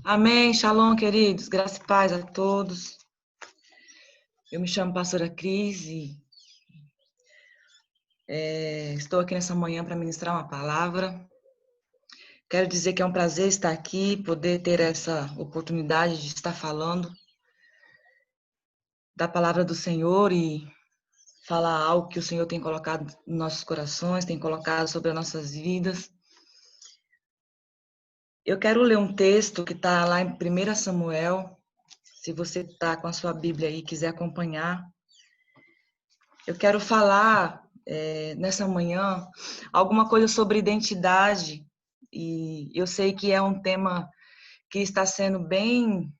Amém, shalom, queridos, graça e paz a todos. Eu me chamo pastora Cris e estou aqui nessa manhã para ministrar uma palavra. Quero dizer que é um prazer estar aqui, poder ter essa oportunidade de estar falando da palavra do Senhor e falar algo que o Senhor tem colocado nos nossos corações, tem colocado sobre as nossas vidas. Eu quero ler um texto que está lá em 1 Samuel. Se você está com a sua Bíblia aí e quiser acompanhar, eu quero falar nessa manhã alguma coisa sobre identidade, e eu sei que é um tema que está sendo bem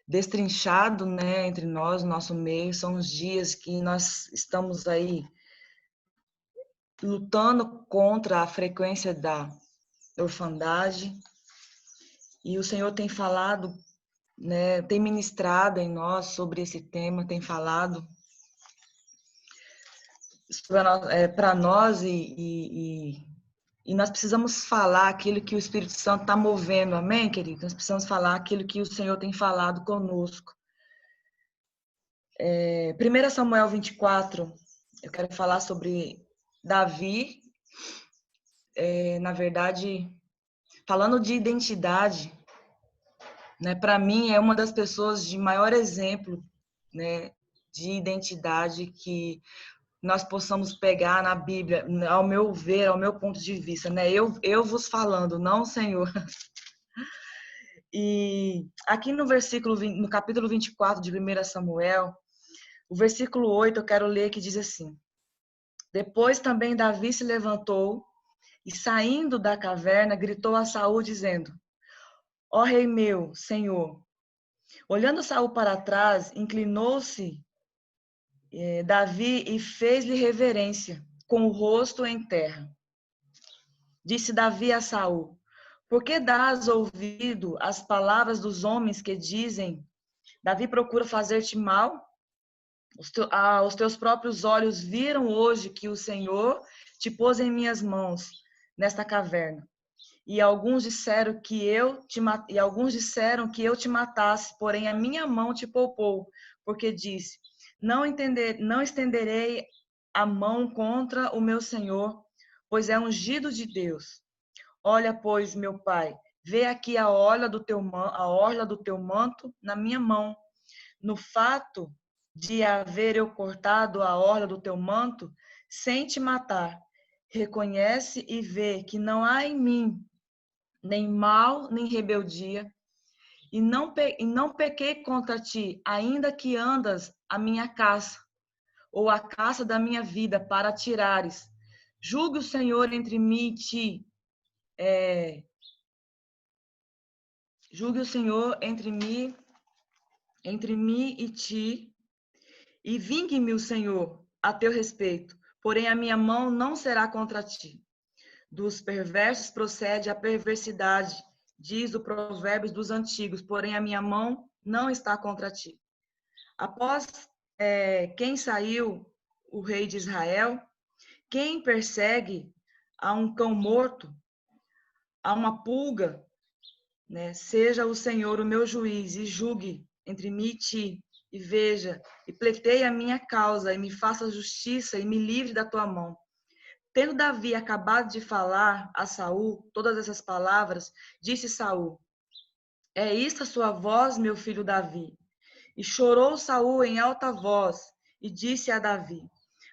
destrinchado, né, entre nós, no nosso meio. São os dias que nós estamos aí lutando contra a frequência da orfandade, e o Senhor tem falado, né, tem ministrado em nós sobre esse tema, tem falado para nós e nós precisamos falar aquilo que o Espírito Santo está movendo, amém, querido? Nós precisamos falar aquilo que o Senhor tem falado conosco. 1 Samuel 24, eu quero falar sobre Davi, na verdade, falando de identidade, né? Para mim é uma das pessoas de maior exemplo, né, de identidade que nós possamos pegar na Bíblia, ao meu ver, ao meu ponto de vista, né? Eu vos falando, não o Senhor. E aqui no capítulo 24 de 1 Samuel, o versículo 8 eu quero ler, que diz assim: Depois também Davi se levantou e, saindo da caverna, gritou a Saul dizendo: Ó rei meu, Senhor. Olhando Saul para trás, inclinou-se Davi e fez-lhe reverência, com o rosto em terra. Disse Davi a Saul: Por que dás ouvido às palavras dos homens que dizem: Davi procura fazer-te mal? Os teus próprios olhos viram hoje que o Senhor te pôs em minhas mãos nesta caverna. E alguns disseram que eu te matasse, porém a minha mão te poupou, porque disse: não estenderei a mão contra o meu Senhor, pois é ungido de Deus. Olha, pois, meu pai, vê aqui a orla do teu manto na minha mão. No fato de haver eu cortado a orla do teu manto, sem te matar, reconhece e vê que não há em mim nem mal, nem rebeldia, e não pequei contra ti, ainda que andas a minha caça, ou a caça da minha vida, para tirares. Julgue o Senhor entre mim e ti, julgue o Senhor entre mim e ti, e vingue-me o Senhor a teu respeito, porém a minha mão não será contra ti. Dos perversos procede a perversidade, diz o Provérbios dos antigos, porém a minha mão não está contra ti. Após quem saiu o rei de Israel, quem persegue a um cão morto, a uma pulga, né? Seja o Senhor o meu juiz e julgue entre mim e ti, e veja, e pleiteie a minha causa, e me faça justiça, e me livre da tua mão. Tendo Davi acabado de falar a Saul todas essas palavras, disse Saul: É isto a sua voz, meu filho Davi? E chorou Saul em alta voz, e disse a Davi: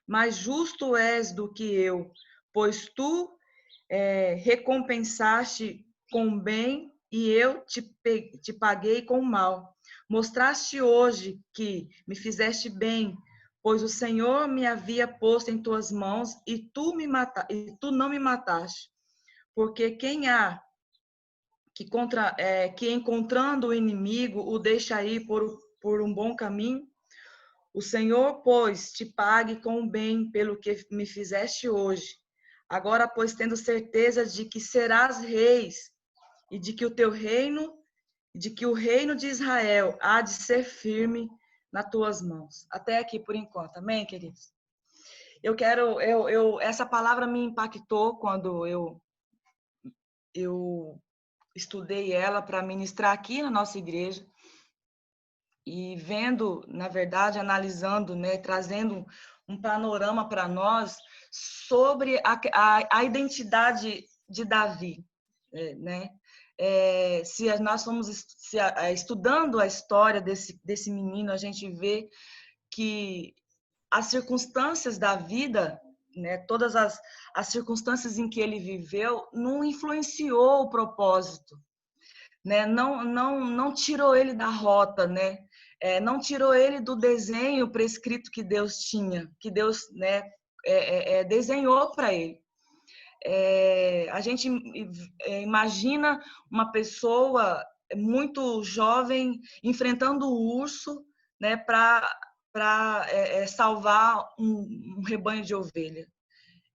Mais justo és do que eu, pois tu recompensaste com bem e eu te paguei com mal. Mostraste hoje que me fizeste bem, pois o Senhor me havia posto em tuas mãos e tu não me mataste. Porque quem há que encontrando o inimigo o deixa ir por um bom caminho? O Senhor, pois, te pague com o bem pelo que me fizeste hoje. Agora, pois, tendo certeza de que serás reis e de que o reino de Israel há de ser firme nas tuas mãos. Até aqui por enquanto. Amém, queridos? Essa palavra me impactou quando eu eu estudei ela para ministrar aqui na nossa igreja e vendo, na verdade, analisando, né, trazendo um panorama para nós sobre a identidade de Davi, né? Se nós formos estudando a história desse menino, a gente vê que as circunstâncias da vida, né, todas as circunstâncias em que ele viveu, não influenciou o propósito, né? Não tirou ele da rota, né? Não tirou ele do desenho prescrito que Deus tinha, que Deus, né, desenhou para ele. A gente imagina uma pessoa muito jovem enfrentando o urso, né, para salvar um rebanho de ovelha.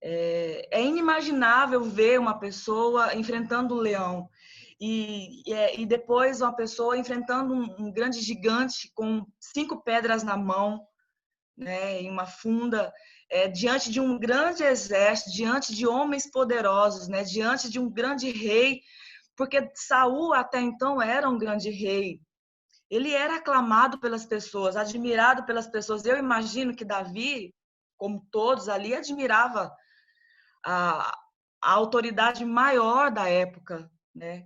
É inimaginável ver uma pessoa enfrentando o leão e depois uma pessoa enfrentando um grande gigante com 5 pedras na mão, né, em uma funda, diante de um grande exército, diante de homens poderosos, né, diante de um grande rei, porque Saul até então era um grande rei. Ele era aclamado pelas pessoas, admirado pelas pessoas. Eu imagino que Davi, como todos ali, admirava a, a autoridade maior da época, né?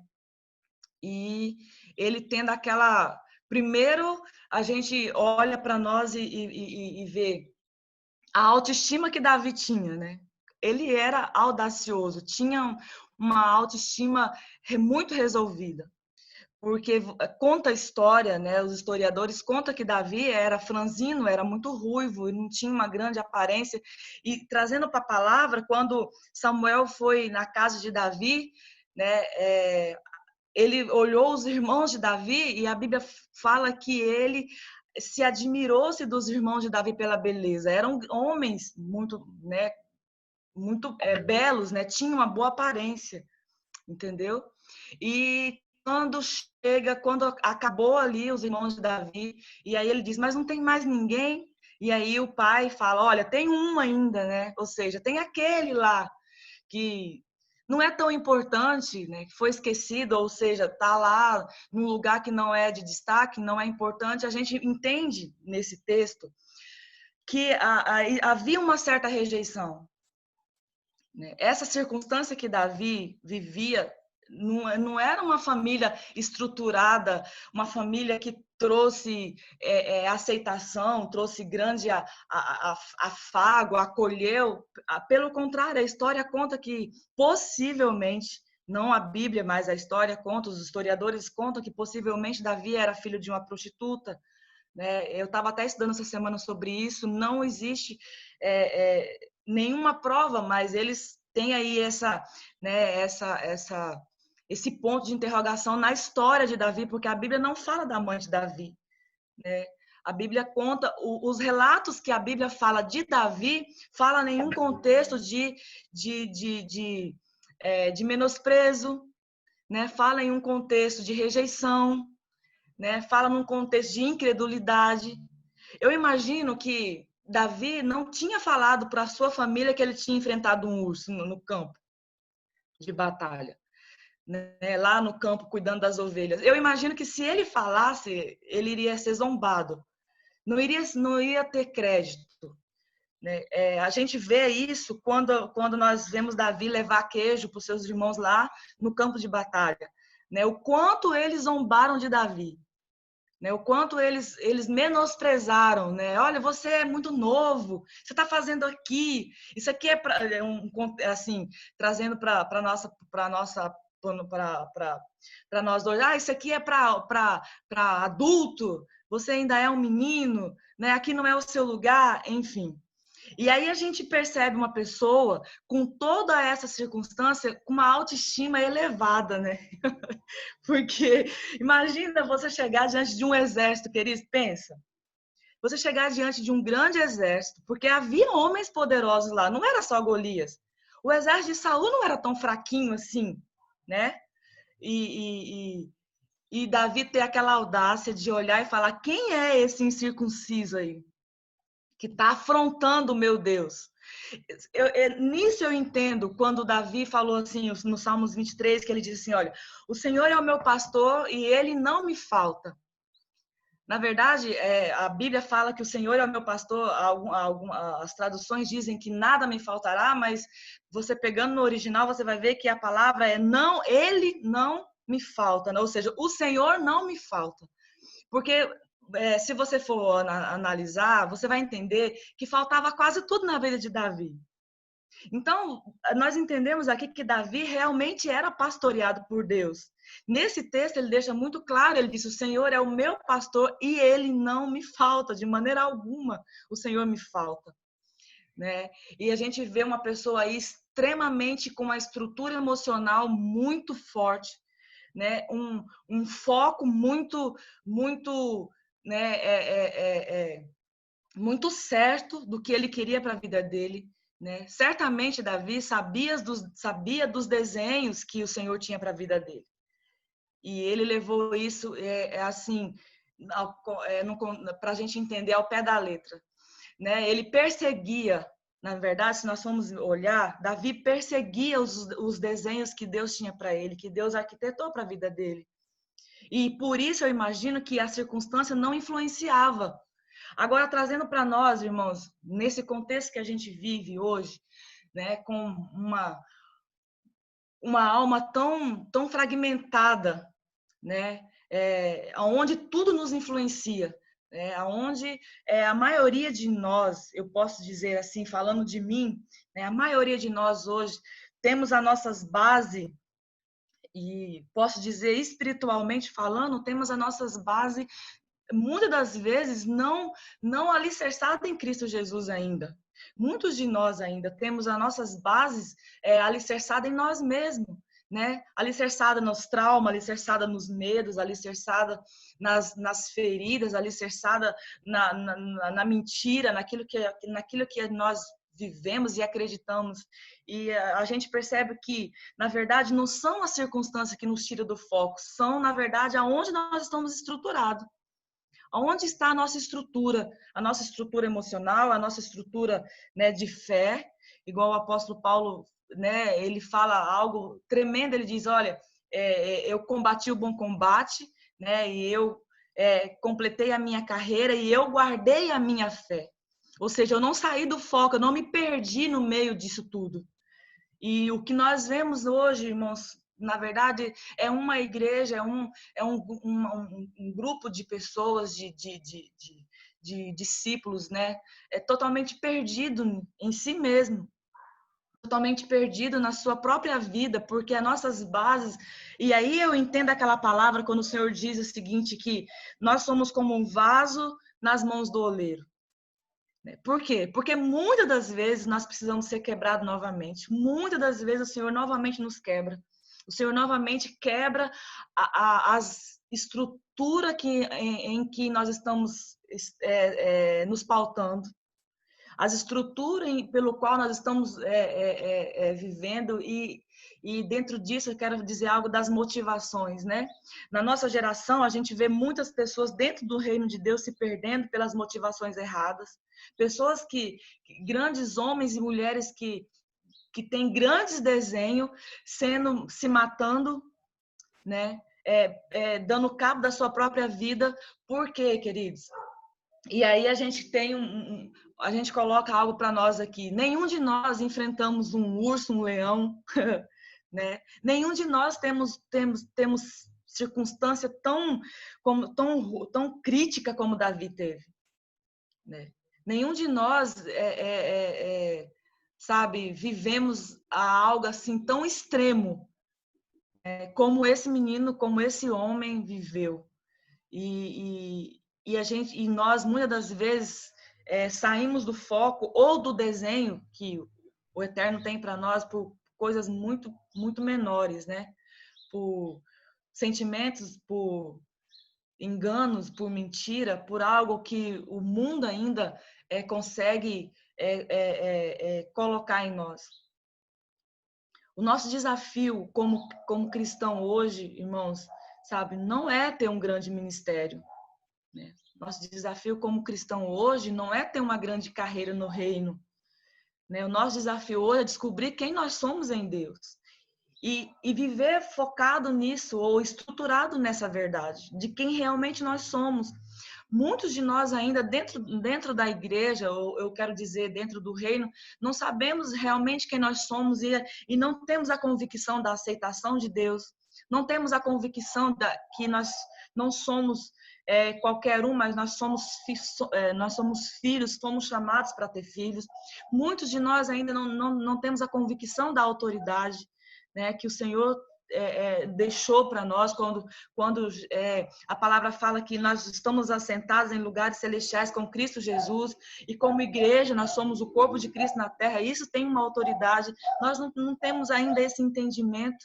E ele tendo aquela... Primeiro, a gente olha para nós e vê a autoestima que Davi tinha, né? Ele era audacioso, tinha uma autoestima muito resolvida, porque conta a história, né? Os historiadores contam que Davi era franzino, era muito ruivo, não tinha uma grande aparência. E trazendo para a palavra, quando Samuel foi na casa de Davi, né? Ele olhou os irmãos de Davi e a Bíblia fala que ele se admirou-se dos irmãos de Davi pela beleza. Eram homens muito, né, muito belos, né? Tinham uma boa aparência, entendeu? E quando acabou ali os irmãos de Davi, e aí ele diz, mas não tem mais ninguém? E aí o pai fala, olha, tem um ainda, né? Ou seja, tem aquele lá que não é tão importante, né? Que foi esquecido, ou seja, está lá num lugar que não é de destaque, não é importante. A gente entende nesse texto que havia uma certa rejeição, né? Essa circunstância que Davi vivia não era uma família estruturada, uma família que trouxe aceitação, trouxe grande afago, acolheu. Pelo contrário, a história conta que possivelmente, não a Bíblia, mas a história conta, os historiadores contam que possivelmente Davi era filho de uma prostituta, né? Eu estava até estudando essa semana sobre isso, não existe nenhuma prova, mas eles têm aí né, esse ponto de interrogação na história de Davi, porque a Bíblia não fala da mãe de Davi, né? A Bíblia conta, os relatos que a Bíblia fala de Davi, fala nenhum contexto de menosprezo, né? Fala em um contexto de rejeição, né? Fala num contexto de incredulidade. Eu imagino que Davi não tinha falado para a sua família que ele tinha enfrentado um urso no campo de batalha, né? Lá no campo cuidando das ovelhas. Eu imagino que se ele falasse, ele iria ser zombado, não iria ter crédito, né? A gente vê isso quando nós vemos Davi levar queijo para os seus irmãos lá no campo de batalha, né? O quanto eles zombaram de Davi, né? O quanto eles menosprezaram, né? Olha, você é muito novo, você está fazendo aqui, isso aqui é para assim, trazendo para nossa para nós dois, isso aqui é para adulto, você ainda é um menino, né? Aqui não é o seu lugar, enfim. E aí a gente percebe uma pessoa com toda essa circunstância, com uma autoestima elevada, né? Porque imagina você chegar diante de um exército, queridos, pensa. Você chegar diante de um grande exército, porque havia homens poderosos lá, não era só Golias. O exército de Saul não era tão fraquinho assim, né? E Davi ter aquela audácia de olhar e falar: quem é esse incircunciso aí? que está afrontando o meu Deus. Nisso eu entendo quando Davi falou assim, no Salmos 23, que ele diz assim, olha, o Senhor é o meu pastor e ele não me falta. Na verdade, a Bíblia fala que o Senhor é o meu pastor, as traduções dizem que nada me faltará, mas você pegando no original, você vai ver que a palavra é não, ele não me falta, né? Ou seja, o Senhor não me falta. Porque se você for analisar, você vai entender que faltava quase tudo na vida de Davi. Então, nós entendemos aqui que Davi realmente era pastoreado por Deus. Nesse texto, ele deixa muito claro, ele diz, o Senhor é o meu pastor e ele não me falta, de maneira alguma o Senhor me falta. Né? E a gente vê uma pessoa aí extremamente com uma estrutura emocional muito forte, né? Um foco muito, muito, né? Muito certo do que ele queria para a vida dele. Né? Certamente Davi sabia dos desenhos que o Senhor tinha para a vida dele. E ele levou isso, assim, para a gente entender ao pé da letra. Né? Ele perseguia, na verdade, se nós formos olhar, Davi perseguia os desenhos que Deus tinha para ele, que Deus arquitetou para a vida dele. E por isso eu imagino que a circunstância não influenciava. Agora, trazendo para nós, irmãos, nesse contexto que a gente vive hoje, né, com uma alma tão fragmentada, né, onde tudo nos influencia, onde a maioria de nós, eu posso dizer assim, falando de mim, né, a maioria de nós hoje temos as nossas bases, e posso dizer espiritualmente falando, temos as nossas bases muitas das vezes não alicerçada em Cristo Jesus ainda. Muitos de nós ainda temos as nossas bases alicerçadas em nós mesmos, né? Alicerçada nos traumas, alicerçada nos medos, alicerçada nas feridas, alicerçada na mentira, naquilo que nós vivemos e acreditamos. E a gente percebe que, na verdade, não são as circunstâncias que nos tiram do foco, são, na verdade, aonde nós estamos estruturados. Onde está a nossa estrutura emocional, a nossa estrutura, né, de fé, igual o apóstolo Paulo, né, ele fala algo tremendo, ele diz, olha, eu combati o bom combate, né, e eu completei a minha carreira e eu guardei a minha fé. Ou seja, eu não saí do foco, eu não me perdi no meio disso tudo. E o que nós vemos hoje, irmãos, na verdade, é uma igreja, um grupo de pessoas, de discípulos, né? É totalmente perdido em si mesmo, totalmente perdido na sua própria vida, porque as nossas bases... E aí eu entendo aquela palavra quando o Senhor diz o seguinte, que nós somos como um vaso nas mãos do oleiro. Por quê? Porque muitas das vezes nós precisamos ser quebrados novamente. Muitas das vezes o Senhor novamente nos quebra. O Senhor novamente quebra as estruturas em que nós estamos nos pautando. As estruturas pelo qual nós estamos vivendo e dentro disso eu quero dizer algo das motivações, né? Na nossa geração, a gente vê muitas pessoas dentro do reino de Deus se perdendo pelas motivações erradas. Pessoas grandes homens e mulheres que têm grandes desenhos se matando, né? Dando cabo da sua própria vida. Por quê, queridos? E aí a gente tem a gente coloca algo para nós aqui. Nenhum de nós enfrentamos um urso, um leão, né? Nenhum de nós temos circunstância tão crítica como Davi teve, né? Nenhum de nós sabe, vivemos algo assim tão extremo como esse menino, como esse homem viveu. E nós, muitas das vezes, saímos do foco ou do desenho que o Eterno tem para nós por coisas muito, muito menores, né? Por sentimentos, por enganos, por mentira, por algo que o mundo ainda consegue colocar em nós. O nosso desafio como cristão hoje, irmãos, sabe, não é ter um grande ministério, né? Nosso desafio como cristão hoje não é ter uma grande carreira no reino, né? O nosso desafio hoje é descobrir quem nós somos em Deus. E viver focado nisso, ou estruturado nessa verdade, de quem realmente nós somos. Muitos de nós ainda dentro da igreja, ou eu quero dizer dentro do reino, não sabemos realmente quem nós somos e não temos a convicção da aceitação de Deus, não temos a convicção que nós não somos qualquer um, mas nós somos filhos, fomos chamados para ter filhos. Muitos de nós ainda não temos a convicção da autoridade, né, que o Senhor deixou para nós quando a palavra fala que nós estamos assentados em lugares celestiais com Cristo Jesus, e como igreja nós somos o corpo de Cristo na terra. Isso tem uma autoridade. Nós não temos ainda esse entendimento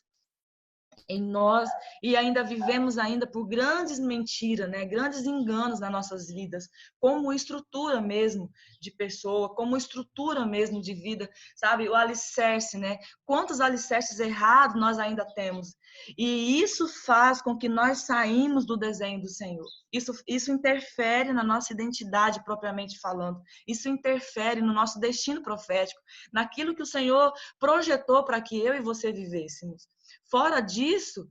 em nós, e ainda vivemos ainda por grandes mentiras, né? Grandes enganos nas nossas vidas, como estrutura mesmo de pessoa, como estrutura mesmo de vida, sabe? O alicerce, né? Quantos alicerces errados nós ainda temos? E isso faz com que nós saímos do desenho do Senhor. Isso interfere na nossa identidade propriamente falando. Isso interfere no nosso destino profético, naquilo que o Senhor projetou para que eu e você vivêssemos. Fora disso,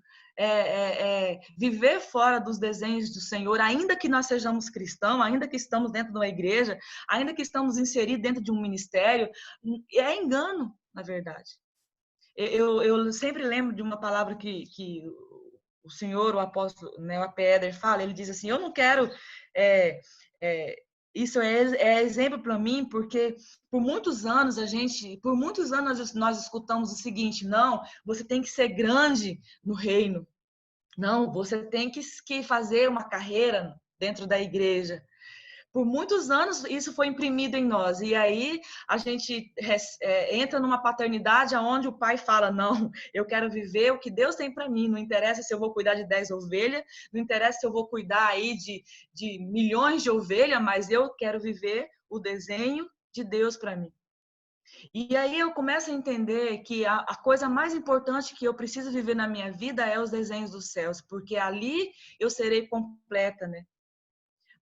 viver fora dos desenhos do Senhor, ainda que nós sejamos cristãos, ainda que estamos dentro de uma igreja, ainda que estamos inseridos dentro de um ministério, é engano, na verdade. Eu sempre lembro de uma palavra que o Senhor, o apóstolo, né, o A.P. Eder fala. Ele diz assim: eu não quero... isso é exemplo para mim, porque por muitos anos nós escutamos o seguinte: não, você tem que ser grande no reino, não, você tem que fazer uma carreira dentro da igreja. Por muitos anos isso foi imprimido em nós, e aí a gente entra numa paternidade onde o pai fala: não, eu quero viver o que Deus tem para mim, não interessa se eu vou cuidar de 10 ovelhas, não interessa se eu vou cuidar aí de milhões de ovelhas, mas eu quero viver o desenho de Deus para mim. E aí eu começo a entender que a coisa mais importante que eu preciso viver na minha vida é os desenhos dos céus, porque ali eu serei completa, né?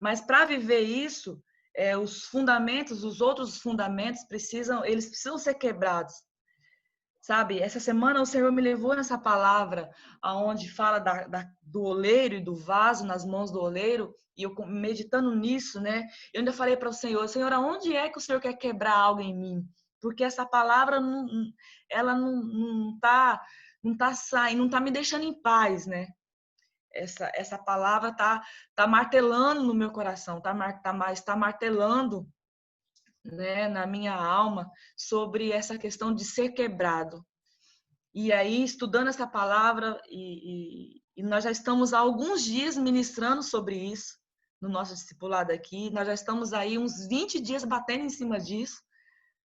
Mas para viver isso, os outros fundamentos precisam ser quebrados, sabe? Essa semana o Senhor me levou nessa palavra, aonde fala do oleiro e do vaso nas mãos do oleiro, e eu meditando nisso, né? Eu ainda falei para o Senhor: Senhor, aonde é que o Senhor quer quebrar algo em mim? Porque essa palavra ela não tá saindo, não tá me deixando em paz, né? Essa palavra tá martelando no meu coração, tá martelando, né, na minha alma, sobre essa questão de ser quebrado. E aí, estudando essa palavra, e nós já estamos há alguns dias ministrando sobre isso no nosso discipulado aqui, nós já estamos aí uns 20 dias batendo em cima disso,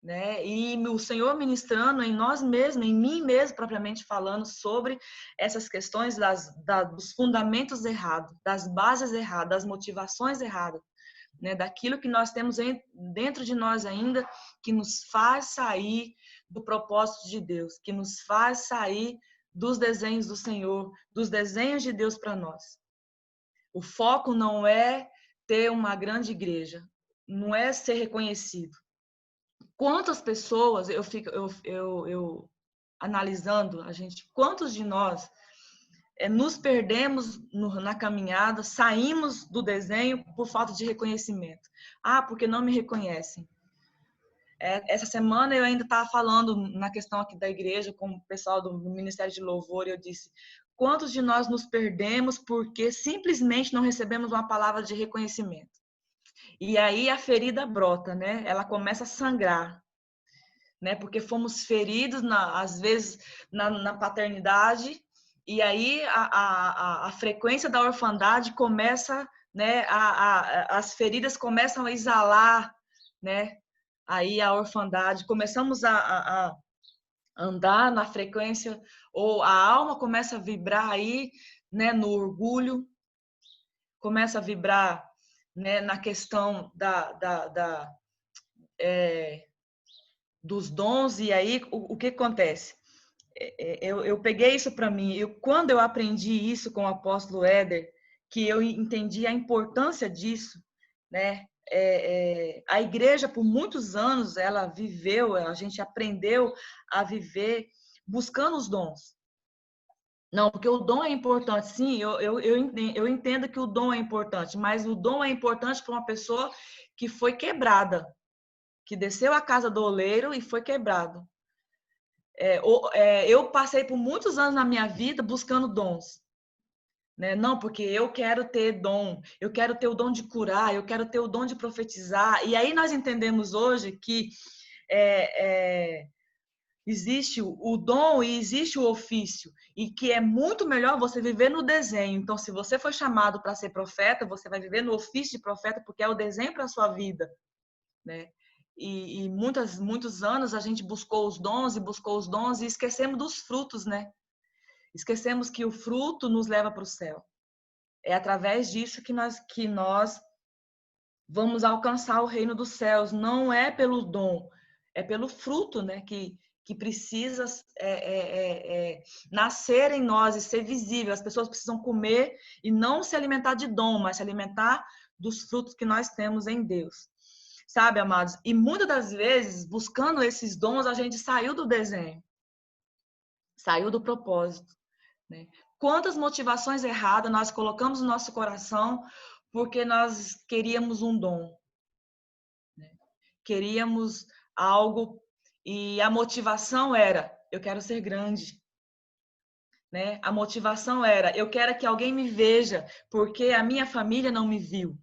né? E o Senhor ministrando em nós mesmos, em mim mesmo, propriamente falando, sobre essas questões dos fundamentos errados, das bases erradas, das motivações erradas, né? Daquilo que nós temos dentro de nós ainda, que nos faz sair do propósito de Deus, que nos faz sair dos desenhos do Senhor, dos desenhos de Deus para nós. O foco não é ter uma grande igreja, não é ser reconhecido. Quantas pessoas, eu analisando quantos de nós nos perdemos na caminhada, saímos do desenho por falta de reconhecimento. Ah, porque não me reconhecem. Essa semana eu ainda estava falando na questão aqui da igreja com o pessoal do Ministério de Louvor, e eu disse: quantos de nós nos perdemos porque simplesmente não recebemos uma palavra de reconhecimento? E aí a ferida brota, né? Ela começa a sangrar, né? Porque fomos feridos, às vezes, na paternidade, e aí a frequência da orfandade começa, né? As feridas começam a exalar, né? Aí a orfandade, começamos a andar na frequência, ou a alma começa a vibrar aí, né? No orgulho, começa a vibrar, né? Na questão dos dons. E aí o que acontece? Eu peguei isso para mim. Quando eu aprendi isso com o apóstolo Éder, que eu entendi a importância disso, né? A igreja, por muitos anos, ela viveu, a gente aprendeu a viver buscando os dons. Não, porque o dom é importante, sim, eu entendo que o dom é importante, mas o dom é importante para uma pessoa que foi quebrada, que desceu a casa do oleiro e foi quebrado. Eu passei por muitos anos na minha vida buscando dons. Né? Não, porque eu quero ter dom, eu quero ter o dom de curar, eu quero ter o dom de profetizar. E aí nós entendemos hoje que existe o dom e existe o ofício, e que é muito melhor você viver no desenho. Então, se você foi chamado para ser profeta, você vai viver no ofício de profeta, porque é o desenho para a sua vida, né? E muitos anos a gente buscou os dons e esquecemos dos frutos, né? Esquecemos que o fruto nos leva para o céu. É através disso que nós vamos alcançar o reino dos céus. Não é pelo dom, é pelo fruto, né? Que precisa nascer em nós e ser visível. As pessoas precisam comer e não se alimentar de dom, mas se alimentar dos frutos que nós temos em Deus. Sabe, amados? E muitas das vezes, buscando esses dons, a gente saiu do desenho, saiu do propósito, né? Quantas motivações erradas nós colocamos no nosso coração porque nós queríamos um dom, né? Queríamos algo e a motivação era: eu quero ser grande, né? A motivação era: eu quero que alguém me veja porque a minha família não me viu,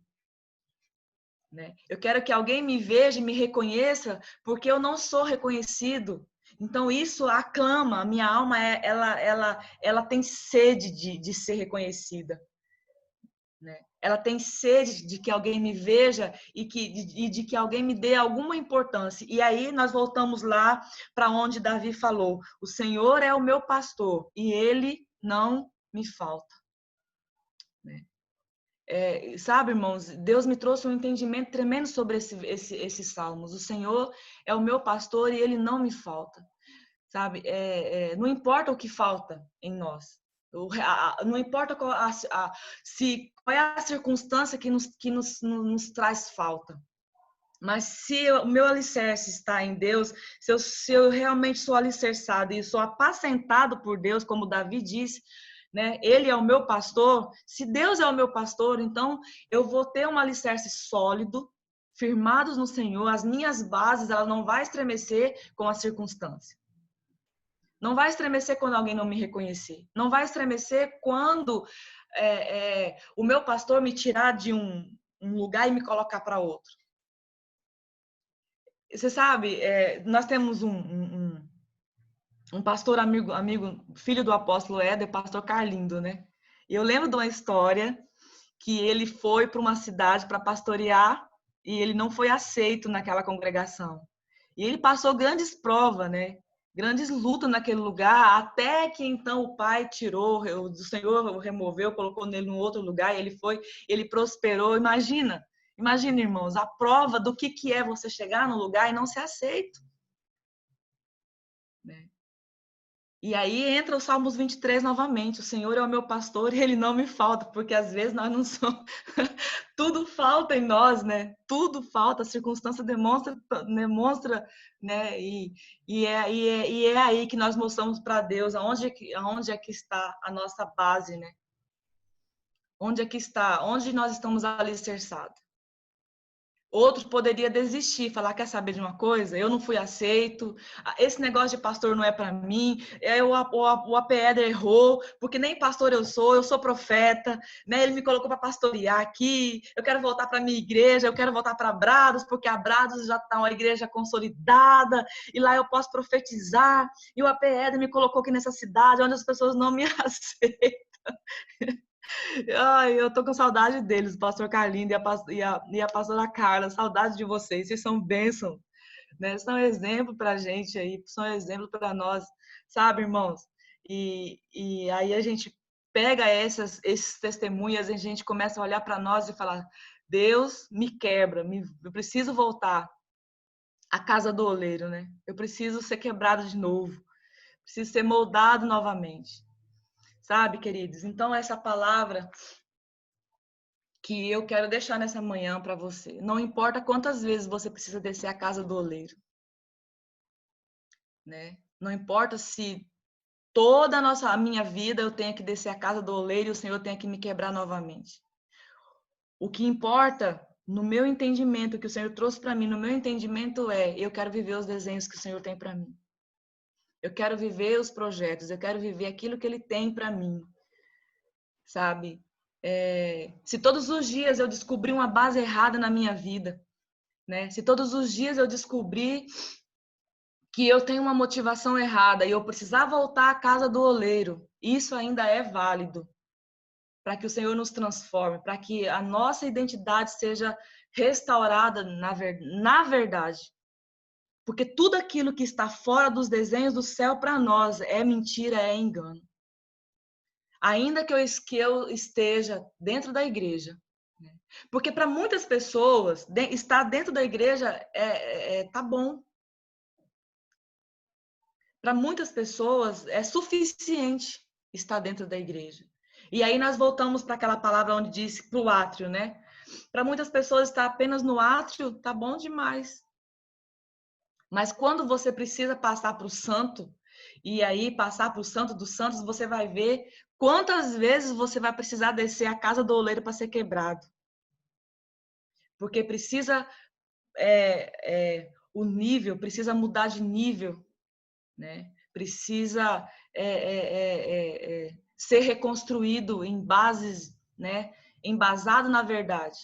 né? Eu quero que alguém me veja e me reconheça porque eu não sou reconhecido. Então isso aclama, a minha alma ela tem sede de ser reconhecida, né? Ela tem sede de que alguém me veja e de que alguém me dê alguma importância. E aí nós voltamos lá para onde Davi falou: o Senhor é o meu pastor e ele não me falta, né? Sabe, irmãos, Deus me trouxe um entendimento tremendo sobre esses salmos. O Senhor é o meu pastor e ele não me falta, sabe? Não importa o que falta em nós, não importa qual é a circunstância que nos traz falta. Mas se o meu alicerce está em Deus, se eu realmente sou alicerçado e sou apacentado por Deus, como Davi disse, né? Ele é o meu pastor. Se Deus é o meu pastor, então eu vou ter um alicerce sólido, firmados no Senhor. As minhas bases, ela não vai estremecer com a circunstância. Não vai estremecer quando alguém não me reconhecer. Não vai estremecer quando o meu pastor me tirar de um lugar e me colocar para outro. Você sabe, nós temos um pastor amigo, filho do apóstolo Éder, pastor Carlindo, né? E eu lembro de uma história que ele foi para uma cidade para pastorear e ele não foi aceito naquela congregação. E ele passou grandes provas, né? Grandes lutas naquele lugar, até que então o pai tirou, o Senhor o removeu, colocou nele num outro lugar, e ele prosperou. Imagina, irmãos, a prova do que é você chegar num lugar e não ser aceito, né? E aí entra o Salmos 23 novamente: o Senhor é o meu pastor e ele não me falta, porque às vezes nós não somos, tudo falta em nós, né? Tudo falta, a circunstância demonstra, né? E é aí que nós mostramos para Deus aonde é que está a nossa base, né? Onde é que está? Onde nós estamos alicerçados? Outro poderia desistir, falar: quer saber de uma coisa? Eu não fui aceito, esse negócio de pastor não é para mim, o APED errou, porque nem pastor eu sou profeta, né? Ele me colocou para pastorear aqui, eu quero voltar para minha igreja, eu quero voltar para Abrados, porque Abrados já está uma igreja consolidada, e lá eu posso profetizar, e o APED me colocou aqui nessa cidade, onde as pessoas não me aceitam. Ai, eu tô com saudade deles, o pastor Carlindo e a pastora Carla. Saudade de vocês, vocês são bênção, né? São exemplo pra gente aí, são exemplo para nós, sabe, irmãos? E aí a gente pega esses testemunhos, a gente começa a olhar para nós e falar: Deus, me quebra, eu preciso voltar à casa do oleiro, né? Eu preciso ser quebrado de novo, preciso ser moldado novamente, sabe, queridos? Então essa palavra que eu quero deixar nessa manhã para você. Não importa quantas vezes você precisa descer a casa do oleiro, né? Não importa se toda a minha vida eu tenha que descer a casa do oleiro e o Senhor tenha que me quebrar novamente. O que importa, no meu entendimento, que o Senhor trouxe para mim, no meu entendimento eu quero viver os desenhos que o Senhor tem para mim. Eu quero viver os projetos, eu quero viver aquilo que Ele tem para mim, sabe? Se todos os dias eu descobrir uma base errada na minha vida, né? Se todos os dias eu descobrir que eu tenho uma motivação errada e eu precisar voltar à casa do oleiro, isso ainda é válido para que o Senhor nos transforme, para que a nossa identidade seja restaurada na verdade. Porque tudo aquilo que está fora dos desenhos do céu para nós é mentira, é engano. Ainda que eu esteja dentro da igreja. Porque para muitas pessoas, estar dentro da igreja tá bom. Para muitas pessoas é suficiente estar dentro da igreja. E aí nós voltamos para aquela palavra onde diz para o átrio, né? Para muitas pessoas estar apenas no átrio tá bom demais. Mas quando você precisa passar para o santo, e aí passar para o santo dos santos, você vai ver quantas vezes você vai precisar descer a casa do oleiro para ser quebrado. Porque precisa o nível, precisa mudar de nível, né? Precisa ser reconstruído em bases, né? Embasado na verdade.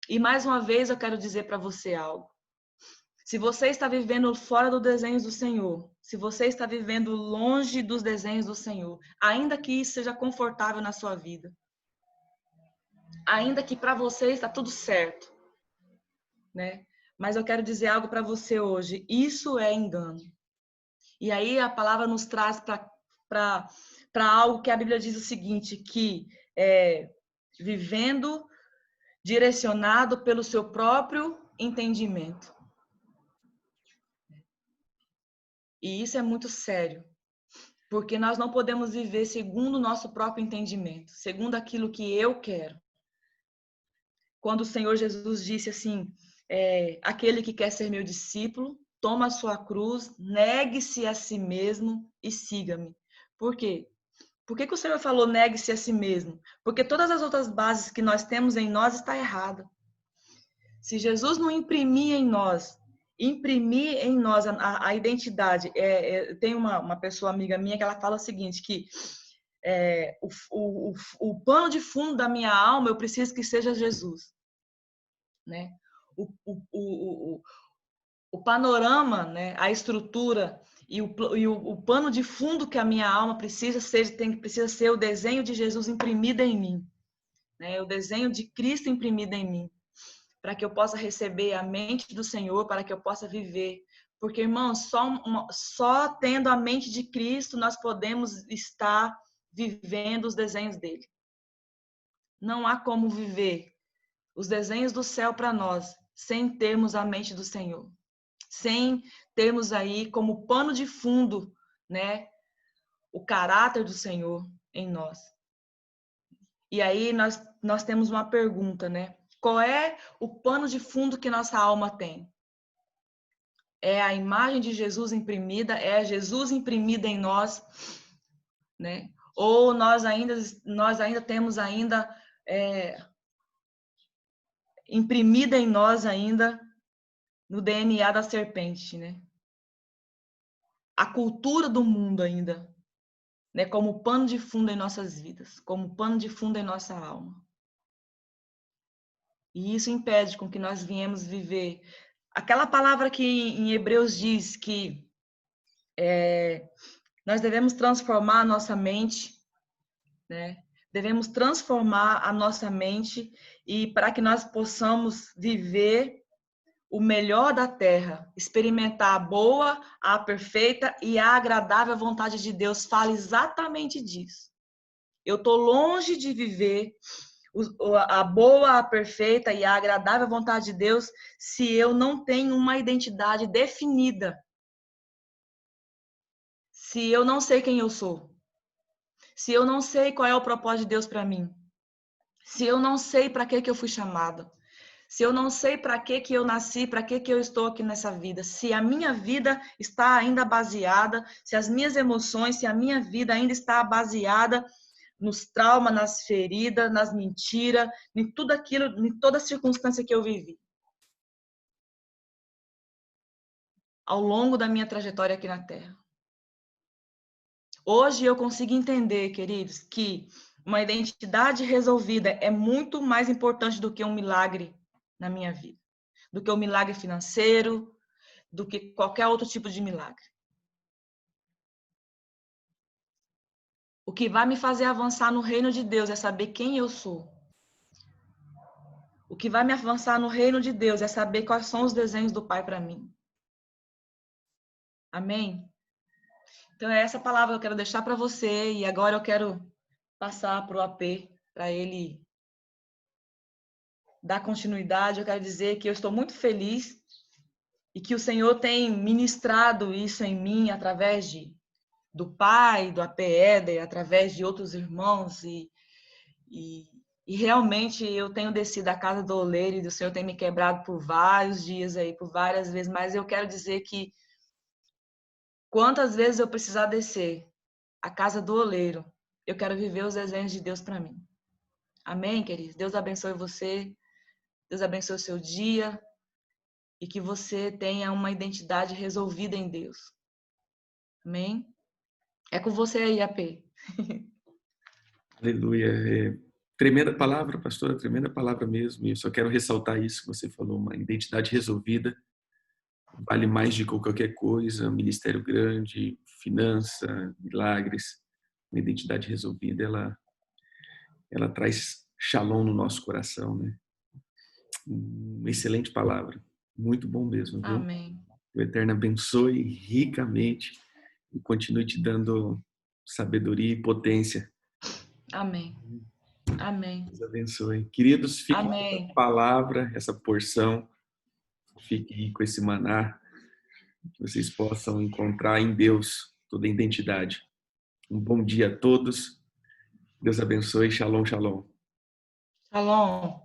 E mais uma vez eu quero dizer para você algo. Se você está vivendo fora dos desenhos do Senhor, se você está vivendo longe dos desenhos do Senhor, ainda que isso seja confortável na sua vida, ainda que para você está tudo certo, né? Mas eu quero dizer algo para você hoje. Isso é engano. E aí a palavra nos traz para algo que a Bíblia diz o seguinte, que vivendo direcionado pelo seu próprio entendimento. E isso é muito sério, porque nós não podemos viver segundo o nosso próprio entendimento, segundo aquilo que eu quero. Quando o Senhor Jesus disse assim, aquele que quer ser meu discípulo, toma a sua cruz, negue-se a si mesmo e siga-me. Por quê? Por que o Senhor falou negue-se a si mesmo? Porque todas as outras bases que nós temos em nós está errada. Se Jesus não imprimir em nós a identidade. Tem uma pessoa amiga minha que ela fala o seguinte, que o pano de fundo da minha alma eu preciso que seja Jesus. Né? O panorama, né? A estrutura e o pano de fundo que a minha alma precisa ser o desenho de Jesus imprimido em mim. Né? O desenho de Cristo imprimido em mim. Para que eu possa receber a mente do Senhor, para que eu possa viver. Porque, irmãos, só tendo a mente de Cristo nós podemos estar vivendo os desenhos dele. Não há como viver os desenhos do céu para nós sem termos a mente do Senhor. Sem termos aí como pano de fundo, né, o caráter do Senhor em nós. E aí nós temos uma pergunta, né? Qual é o pano de fundo que nossa alma tem? É a imagem de Jesus imprimida? É Jesus imprimida em nós? Né? Ou nós ainda temos imprimida em nós ainda no DNA da serpente, né? A cultura do mundo ainda, né? Como pano de fundo em nossas vidas, como pano de fundo em nossa alma. E isso impede com que nós viemos viver aquela palavra que em Hebreus diz que nós devemos transformar a nossa mente, né? Devemos transformar a nossa mente e para que nós possamos viver o melhor da terra, experimentar a boa, a perfeita e a agradável vontade de Deus. Fala exatamente disso. Eu estou longe de viver a boa, a perfeita e a agradável vontade de Deus se eu não tenho uma identidade definida. Se eu não sei quem eu sou. Se eu não sei qual é o propósito de Deus para mim. Se eu não sei para que eu fui chamada, se eu não sei para que eu nasci, para que eu estou aqui nessa vida, se a minha vida está ainda baseada, se as minhas emoções, se a minha vida ainda está baseada nos traumas, nas feridas, nas mentiras, em tudo aquilo, em toda a circunstância que eu vivi ao longo da minha trajetória aqui na Terra. Hoje eu consigo entender, queridos, que uma identidade resolvida é muito mais importante do que um milagre na minha vida, do que um milagre financeiro, do que qualquer outro tipo de milagre. O que vai me fazer avançar no reino de Deus é saber quem eu sou. O que vai me avançar no reino de Deus é saber quais são os desenhos do Pai para mim. Amém? Então é essa palavra que eu quero deixar para você e agora eu quero passar para o AP, para ele dar continuidade. Eu quero dizer que eu estou muito feliz e que o Senhor tem ministrado isso em mim através do Pai, do AP Éder, através de outros irmãos e realmente eu tenho descido a casa do oleiro e o Senhor tem me quebrado por vários dias aí, por várias vezes, mas eu quero dizer que quantas vezes eu precisar descer a casa do oleiro, eu quero viver os desenhos de Deus para mim. Amém, queridos? Deus abençoe você, Deus abençoe o seu dia e que você tenha uma identidade resolvida em Deus. Amém? É com você aí, AP. Aleluia. Tremenda palavra, pastora, tremenda palavra mesmo. E eu só quero ressaltar isso que você falou, uma identidade resolvida vale mais de qualquer coisa, ministério grande, finança, milagres. Uma identidade resolvida, ela traz shalom no nosso coração, né? Uma excelente palavra. Muito bom mesmo, viu? Amém. Que o Eterno abençoe ricamente e continue te dando sabedoria e potência. Amém. Amém. Deus abençoe. Queridos, fiquem com Amém. essa palavra, essa porção. Fiquem com esse maná. Que vocês possam encontrar em Deus toda a identidade. Um bom dia a todos. Deus abençoe. Shalom, shalom. Shalom.